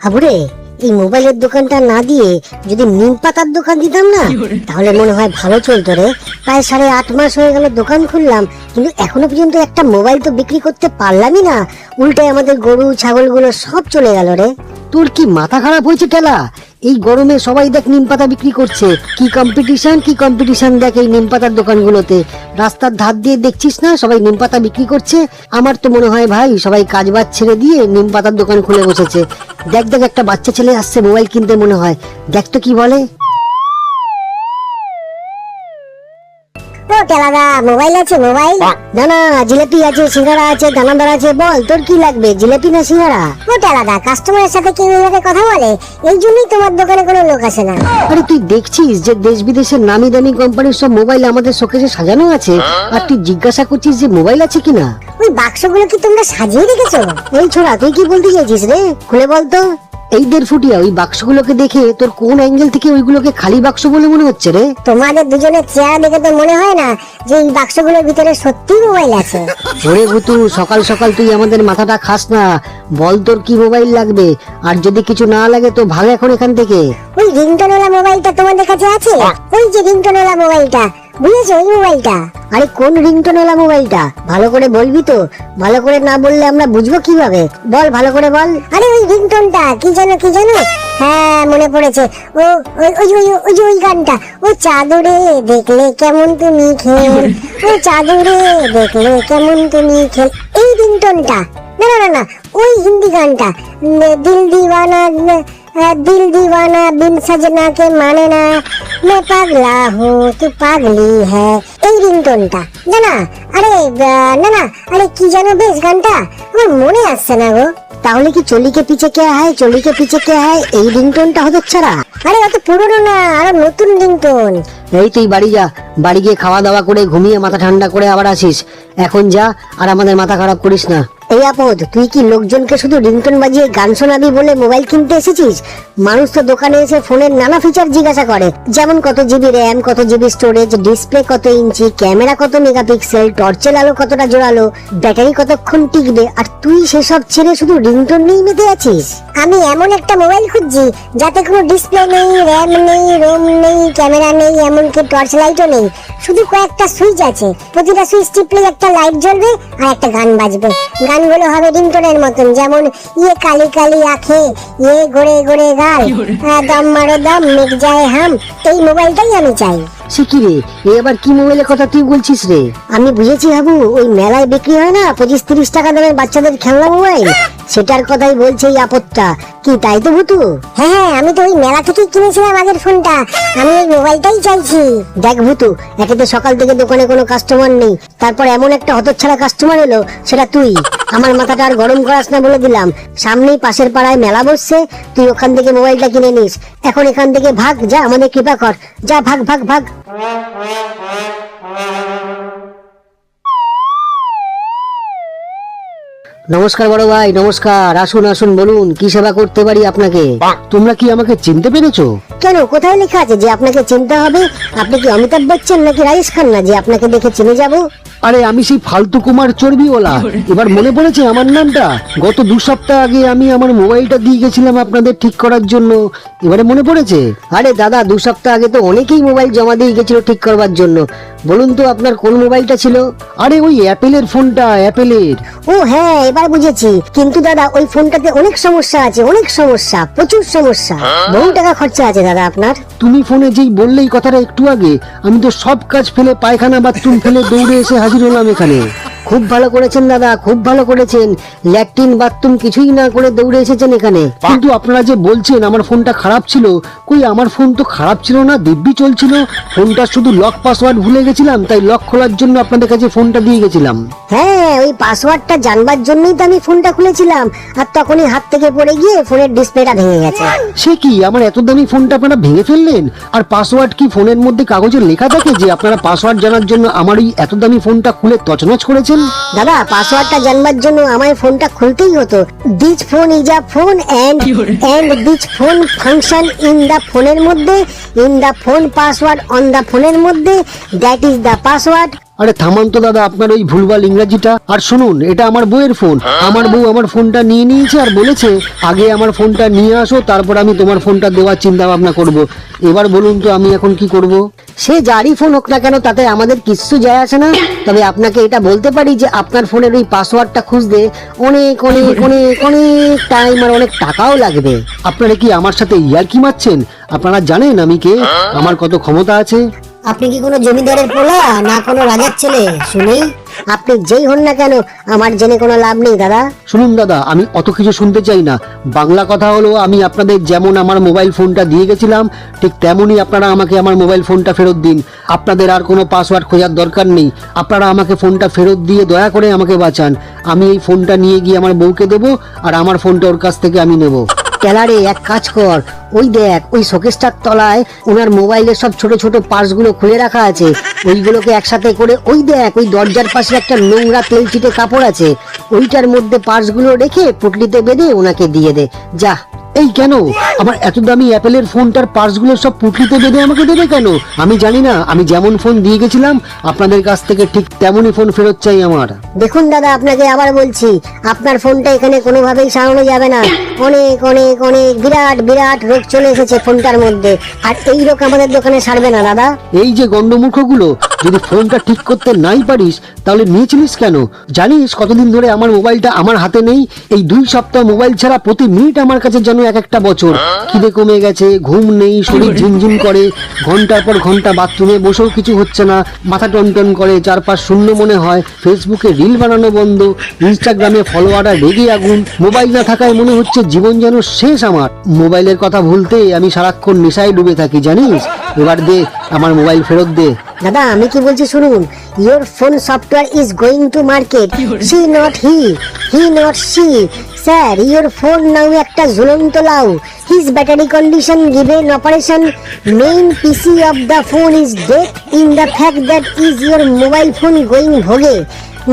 হাবুরে, এই মোবাইলের দোকানটা না দিয়ে যদি নিম পাতার দোকান দিতাম না, তাহলে মনে হয় ভালো চলতো রে। প্রায় 8.5 মাস হয়ে গেল দোকান খুললাম, কিন্তু এখনো পর্যন্ত একটা মোবাইল তো বিক্রি করতে পারলামই না। উল্টে আমাদের গরু ছাগলগুলো সব চলে গেল রে। তোর কি মাথা খারাপ হয়েছে টেলা? এই গরমে সবাই দেখ নিম পাতা বিক্রি করছে, কি কম্পিটিশন দেখ এই নিম পাতার দোকানগুলোতে। রাস্তার ধার দিয়ে দেখছিস না সবাই নিম পাতা বিক্রি করছে। আমার তো মনে হয় ভাই সবাই কাজ বাজ ছেড়ে দিয়ে নিম পাতার দোকান খুলে বসেছে। দেখ দেখ একটা বাচ্চা ছেলে আসছে মোবাইল কিনতে মনে হয়, দেখ তো কি বলে। ও টেলাদা, মোবাইল আছে? মোবাইল না না, জিলেপি আছে, সিঙ্গারা আছে, দানাদার আছে। বল তোর কি লাগবে, জিলেপি না সিঙ্গারা? ও টেলাদা, কাস্টমারের সাথে কেউ এভাবে কথা বলে? এই জন্যই তোমার দোকানে কোনো লোক আসে না। আরে তুই দেখছিস যে দেশ বিদেশের নামি দামি কোম্পানির সব মোবাইল আমাদের শোকেসে সাজানো আছে, আর তুই জিজ্ঞাসা করছিস যে মোবাইল আছে কিনা। ওই বাক্সগুলো কি তোমরা সাজিয়ে রেখেছো? এই ছোড়া, তুই কি বলতে চাইছিস রে? খুলে বল তো। এই 1.5 ফুটিয়া ওই বাক্সগুলোকে দেখে তোর কোন অ্যাঙ্গেল থেকে ওইগুলোকে খালি বাক্স বলে মনে হচ্ছে রে? তোমাদের দুজনের চেহারা দেখে তো মনে হয় না যে এই বাক্সগুলোর ভিতরে সত্যি মোবাইল আছে। ওরে ভুতু, সকাল সকাল তুই আমাদের মাথাটা খাস না। বল তোর কি মোবাইল লাগবে, আর যদি কিছু না লাগে তো ভাগ এখন এখান থেকে। ওই রিংটোনওয়ালা মোবাইলটা তোমাদের কাছে আছে? ওই যে রিংটোনওয়ালা মোবাইলটা, বুঝেছো? ওই মোবাইলটা। আরে কোন রিংটোনওয়ালা মোবাইলটা? ভালো করে বলবি তো। ভালো করে না বললে আমরা বুঝবো কিভাবে? বল, ভালো করে বল। আরে ওই রিংটোনটা কি জানো, কি জানো? হ্যাঁ, মনে পড়েছে। ও ওই গানটা, ও চাঁদরে দেখলে কেমন তুমি খেল, ও চাঁদরে দেখলে কেমন তুমি খেল, এই রিংটোনটা। না না না, ওই হিন্দি গানটা, দিল दीवाना बिन सजना के माने ना, मैं पागला हूँ तू पागली है, এই রিংটোনটা। না না, আরে না না, আরে কি জানো বেশ গানটা, আমার মনে আসছে না গো। তাহলে কি চলিকে পিছে কে হায়, চলিকে পিছে কে হায়, এই রিংটোনটা হতো ছাড়া? আরে অত পুরনো না, আরো নতুন রিংটোন। এই তুই বাড়ি যা, বাড়ি গিয়ে খাওয়া দাওয়া করে ঘুমিয়ে মাথা ঠান্ডা করে আবার আসিস। এখন যা, আর আমাদের মাথা খারাপ করিস না। এই আপদ, তুই কি লোকজনকে শুধু রিংটোন বাজিয়ে গান শোনাবি বলে মোবাইল কিনতে এসেছিস? মানুষ তো দোকানে এসে ফোনের নানা ফিচার জিজ্ঞাসা করে, যেমন কত জিবি র্যাম, কত জিবি স্টোরেজ, ডিসপ্লে কত ইঞ্চি, ক্যামেরা কত মেগাপিক্সেল, টর্চের আলো কতটা জোরালো, ব্যাটারি কতক্ষণ টিকবে। আর তুই সেসব ছেড়ে শুধু রিংটোন নিয়ে মেতে আছিস। আমি এমন একটা মোবাইল খুঁজছি যাতে কোনো ডিসপ্লে নেই, র্যাম নেই, রোম নেই, ক্যামেরা নেই, এমনকি টর্চ লাইটও নেই। শুধু কয়েকটা সুইচ আছে, প্রতিটা সুইচ টিপলে একটা লাইট জ্বলবে আর একটা গান বাজবে। গানগুলো হবে রিংটোনের মতন, যেমন ইয়ে কালি কালি আঁখে, ইয়ে গোরে গোরে গাল, দম মারো দম মিট যায় হাম। এই মোবাইলটাই আমি চাই। সে কি রে, এ আবার কি মোবাইলের কথা তুই বলছিস রে? আমি বুঝেছি হাবু, ওই মেলায় বিক্রি হয় না 25-30 টাকা দামের বাচ্চাদের খেলনা মোবাইল, সেটার কথাই বলছে এই আপদটা। কি তাই তো ভুতু? হ্যাঁ, আমি তো ওই মেলা থেকেই কিনেছিলাম আগের ফোনটা, আমি ওই মোবাইলটাই চাইছি। দেখ ভুতু, একে তো সকাল থেকে দোকানে কোনো কাস্টমার নেই, তারপর এমন একটা হতচ্ছাড়া কাস্টমার এলো, সেটা তুই। আমার মাথাটা আর গরম করাস না বলে দিলাম। সামনেই পাশের পাড়ায় মেলা বসছে, তুই ওখান থেকে মোবাইলটা কিনে নিস। এখন এখান থেকে ভাগ, যা, আমাদের কৃপা কর, যা, ভাগ ভাগ ভাগ। নমস্কার বড় ভাই, নমস্কার। আসুন আসুন, বলুন কি সেবা করতে পারি আপনাকে। তোমরা কি আমাকে চিনতে পেরেছো? কেন, কোথায় লেখা আছে যে আপনাকে চিনতে হবে? আপনি কি অমিতাভ বচ্চন নাকি রাজেশ খান্না যে আপনাকে দেখে চিনে যাব? আরে আমি সেই ফালতু কুমার চর্বিওয়ালা। এবার মনে পড়েছে আমার নামটা? গত 2 সপ্তাহ আগে আমি আমার মোবাইলটা দিয়ে গেছিলাম আপনাদের ঠিক করার জন্য, এবারে মনে পড়েছে? আরে দাদা, 2 সপ্তাহ আগে তো অনেকেই মোবাইল জমা দিয়ে গেছিল ঠিক করবার জন্য। বলুন তো আপনার কোন মোবাইলটা ছিল? আরে ওই অ্যাপেলের ফোনটা, অ্যাপেলের। ও হ্যাঁ, এবার বুঝেছি। কিন্তু দাদা, ওই ফোনটাতে অনেক সমস্যা আছে, অনেক সমস্যা, প্রচুর সমস্যা, বহু টাকা খরচা আছে দাদা আপনার। তুমি ফোনে যেই বললেই কথাটা একটু আগে, আমি তো সব কাজ ফেলে পায়খানা বাথরুম ফেলে দৌড়ে এসে হাজির হলাম এখানে। খুব ভালো করেছেন দাদা, খুব ভালো করেছেন। ল্যাট্রিন বাথরুম কিছুই না করে দৌড়ে এসেছেন এখানে। কিন্তু আপনারা যে বলছেন আমার ফোনটা খারাপ ছিল, কই আমার ফোন তো খারাপ ছিল না, দিব্যি চলছিল। ফোনটা শুধু লক পাসওয়ার্ড ভুলে গেছিলাম, তাই লক খোলার জন্য আপনাদের কাছে ফোনটা দিয়ে গেছিলাম। হ্যাঁ, ওই পাসওয়ার্ডটা জানবার জন্যই তো আমি ফোনটা খুলেছিলাম, আর তখনই হাত থেকে পড়ে গিয়ে ফোনের ডিসপ্লেটা ভেঙে গেছে। সে কি, আমার এত দামি ফোনটা আপনারা ভেঙে ফেললেন? আর পাসওয়ার্ড কি ফোনের মধ্যে কাগজে লেখা থাকে যে আপনারা পাসওয়ার্ড জানার জন্য আমার এই এত দামি ফোনটা খুলে তছনছ করেছেন? দাদা, পাসওয়ার্ডটা জানবার জন্য আমার ফোনটা খুলতেই হতো। This phone is a phone and this phone function in the ফোনের মধ্যে, in the phone password on the ফোনের মধ্যে, দ্যাট ইজ দা পাসওয়ার্ড। আরে থামান তো দাদা আপনার ওই ভুলভাল ইংরাজিটা। আর শুনুন, এটা আমার বউয়ের ফোন। আমার বউ আমার ফোনটা নিয়ে নিয়েছে আর বলেছে আগে আমার ফোনটা নিয়ে আসো, তারপর আমি তোমার ফোনটা দেওয়ার চিন্তা ভাবনা করব। এবার বলুন তো আমি এখন কি করব? সে যারই ফোন হোক না কেন তাতে আমাদের কিচ্ছু যায় আসে না। তবে আপনাকে এটা বলতে পারি যে আপনার ফোনের ওই পাসওয়ার্ডটা খুঁজতে অনেক অনেক অনেক অনেক টাইম আর অনেক টাকাও লাগবে। আপনারা কি আমার সাথে ইয়ার্কি মারছেন? আপনারা জানেন আমি কে, আমার কত ক্ষমতা আছে? আপনি কি কোনো জমিদারের পোলা না কোনো রাজার ছেলে শুনি? আপনি যেই হন না কেন আমার জেনে কোনো লাভ নেই দাদা। শুনুন দাদা, আমি অত কিছু শুনতে চাই না। বাংলা কথা হলো, আমি আপনাদের যেমন আমার মোবাইল ফোনটা দিয়ে গেছিলাম ঠিক তেমনই আপনারা আমাকে আমার মোবাইল ফোনটা ফেরত দিন। আপনাদের আর কোনো পাসওয়ার্ড খোঁজার দরকার নেই। আপনারা আমাকে ফোনটা ফেরত দিয়ে দয়া করে আমাকে বাঁচান। আমি এই ফোনটা নিয়ে গিয়ে আমার বউকে দেবো আর আমার ফোনটা ওর কাছ থেকে আমি নেব। টেলারে এক কাজ কর, ওই দেখ ওই শোকেসটার তলায় ওনার মোবাইলের সব ছোট ছোট পার্টস গুলো খুলে রাখা আছে। ওইগুলোকে একসাথে করে ওই দেখ ওই দরজার পাশে একটা নোংরা তেল চিটে কাপড় আছে, ওইটার মধ্যে পার্টস গুলো রেখে পুটলিতে বেঁধে ওনাকে দিয়ে দে যা। এই কেন আমার এত দামি অ্যাপেলের ফোনটার পার্টস গুলো সব পুটলিতে বেঁধে আমাকে দেবে কেন? আমি জানি না। আমি যেমন ফোন দিয়ে গেছিলাম আপনাদের কাছ থেকে ঠিক তেমনই ফোন ফেরত চাই আমার। দেখুন দাদা, আপনাকে আবার বলছি, আপনার ফোনটা এখানে কোনোভাবেই সারানো যাবে না। অনেক অনেক অনেক বিরাট বিরাট রোগ চলে এসেছে ফোনটার মধ্যে, আর এই রোগ আমাদের দোকানে সারবে না দাদা। এই যে গন্ডমূর্খগুলো, যদি ফোনটা ঠিক করতে নাই পারিস তাহলে নিয়েছিলিস কেন? জানিস কতদিন ধরে আমার মোবাইলটা আমার হাতে নেই? এই 2 সপ্তাহ মোবাইল ছাড়া প্রতি মিনিট আমার কাছে যেন এক একটা বছর। খিদে কমে গেছে, ঘুম নেই, শরীর ঝিনঝিন করে, ঘন্টার পর ঘন্টা বাথরুমে বসেও কিছু হচ্ছে না, মাথা টনটন করে, চারপাশ শূন্য মনে হয়, ফেসবুকে রিল বানানো বন্ধ, ইনস্টাগ্রামে ফলোয়াররা রেগে আগুন। মোবাইল না থাকায় মনে হচ্ছে জীবন যেন শেষ আমার। মোবাইলের কথা ভুলতে আমি সারাক্ষণ নেশায় ডুবে থাকি জানিস। এবার দে আমার মোবাইল ফেরত দে। দাদা আমি কি বলছি শুনুন, your phone software is going to market, see not he, he not see. Sir, your phone now একটা ঝুলন্ত লাউ। His battery condition given operation, main PC of the phone is dead in the fact that is your mobile phone going ভোগে।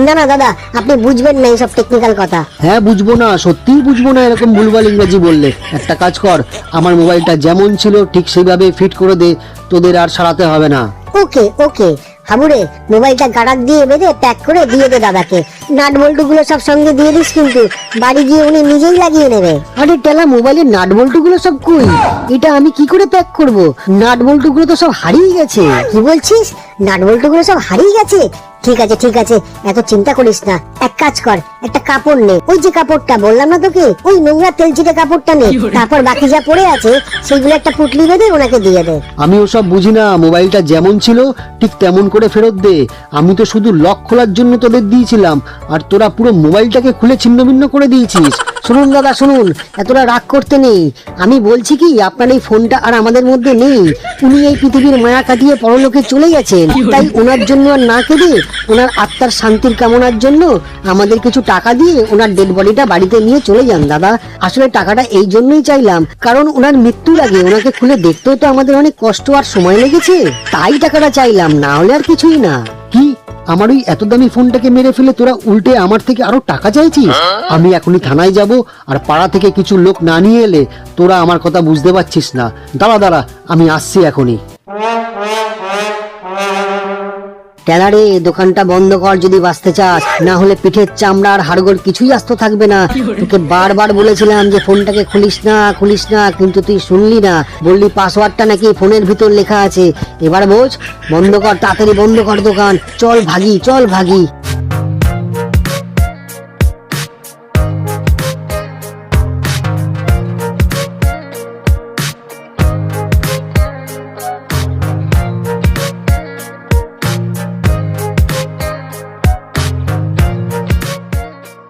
না না দাদা, আপনি বুঝবেন না এইসব টেকনিক্যাল কথা। হ্যাঁ বুঝবো না, সত্যিই বুঝবো না এরকম ভুলভাল ইংরেজি বললে। একটা কাজ কর, আমার মোবাইলটা যেমন ছিল ঠিক সেইভাবে ফিট করে দে, তোদের আর সারাতে হবে না। ওকে ওকে হাবুরে, মোবাইলটা গাড়ার দিয়ে বেঁধে প্যাক করে দিয়ে দে দাদাকে। নাট বল্টু গুলো সব সঙ্গে দিয়ে দিস, কিন্তু বাড়ি গিয়ে উনি নিজেই লাগিয়ে নেবে। আরে টেলা, মোবাইলের নাট বল্টু গুলো সব কই? এটা আমি কি করে প্যাক করব? নাট বল্টু গুলো তো সব হারিয়ে গেছে। কি বলছিস? নাট বল্টু গুলো সব হারিয়ে গেছে? ঠিক আছে ঠিক আছে, এত চিন্তা করিস না। এক কাজ কর, একটা কাপড় নে, ওই যে কাপড়টা বললাম না তোকে, ওই নোংরা তেলচিটে কাপড়টা নে, তারপর বাকি যা পড়ে আছে সেগুলো একটা পুটলি বেঁধে ওনাকে দিয়ে দে। আমি ওসব বুঝি না, মোবাইলটা যেমন ছিল ঠিক তেমন করে ফেরত দে। আমি তো শুধু লক খোলার জন্য তোদের দিয়েছিলাম, আর তোরা পুরো মোবাইলটাকে খুলে ছিন্নভিন্ন করে দিয়েছিস। শুনুন দাদা শুনুন, এতটা রাগ করতে নেই। আমি বলছি কি, আপনার এই ফোনটা আর আমাদের মধ্যে নেই। উনি এই পৃথিবীর মায়া কাটিয়ে পরলোকে চলে গেছেন, তাই ওনার জন্য আর না কেঁদে ওনার আত্মার শান্তির কামনার জন্য আমাদের কিছু টাকা দিয়ে ওনার ডেড বডিটা বাড়িতে নিয়ে চলে যান দাদা। আসলে টাকাটা এই জন্যই চাইলাম, কারণ ওনার মৃত্যুর আগে ওনাকে খুলে দেখতেও তো আমাদের অনেক কষ্ট আর সময় লেগেছে, তাই টাকাটা চাইলাম, না হলে আর কিছুই না। কি, আমার ওই এত দামি ফোনটাকে মেরে ফেলে তোরা উল্টে আমার থেকে আরো টাকা চাইছিস? আমি এখনই থানায় যাব, আর পাড়া থেকে কিছু লোক না নিয়ে এলে তোরা আমার কথা বুঝতে পারছিস না। দাঁড়া দাঁড়া, আমি আসছি এখনই। টেলারে, দোকানটা বন্ধ কর যদি বাঁচতে চাস, না হলে পিঠের চামড়া আর হাড়গোড় কিছুই আস্ত থাকবে না। তোকে বারবার বলেছিলাম যে ফোনটাকে খুলিস না, কিন্তু তুই শুনলি না। বললি পাসওয়ার্ডটা নাকি ফোনের ভিতর লেখা আছে। এবার বোঝ, বন্ধ কর, তাড়াতাড়ি বন্ধ কর দোকান। চল ভাগি, চল ভাগি।